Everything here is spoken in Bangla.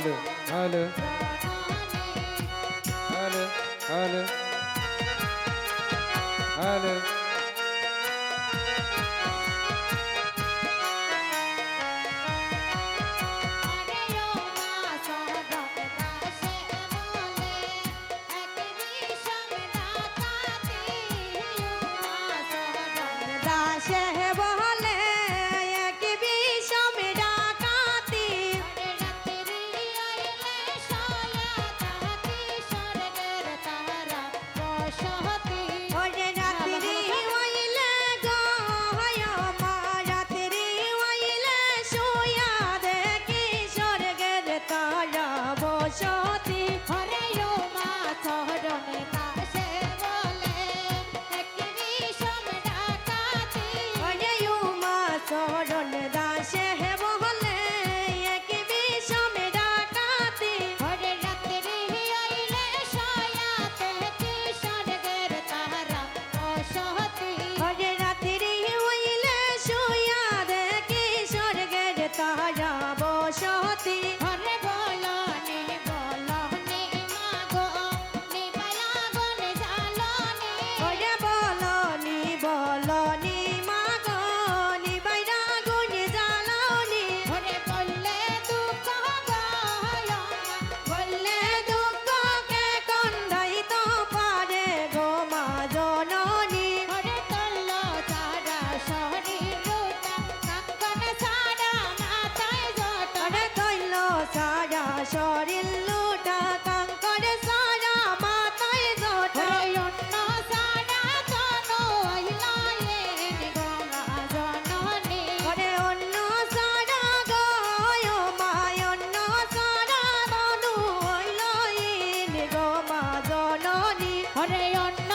hello hello hello hello hello দাসে বলে এক বিষম ডাকাতি ওরে রাত্রি হইলে গো হয় মা রাত্রি হইলে শুয়া দেখি স্বর্গের তারা বসতি হরে ও মা চরণে দাসে বলে এক বিষম ডাকাতি ওরে ও মা চরণ দাসে বলে এক বিষম ডাকাতি ওরে রাত্রি হইলে শুয়া দেখি স্বর্গের তারা বসতি ওরে রাত্রি হইলে শুয়া দেখি স্বর্গের তারা বসতি হরে বলো নি মাগো নি পালাবন জালনি ওরে বলো নি মাগো নি বাইরাগুন জালনি ওরে বললে দুঃখ গায় বললে দুঃখ কে কন্দাই তো পারে গো মা জননী ওরে তল্ল সারা শরীর লুটা কাঙ্কন সারা মাথায় জট ওরে তল্ল সারা শরীর লুটা কাঙ্কন সারা মাথায় জট অন্য সারা তনু হইলায়েন গঙ্গা জননী ওরে অন্য সারা গয় মায় অন্য সারা তনু হইলায়েন গো মা জননী ওরে অন্য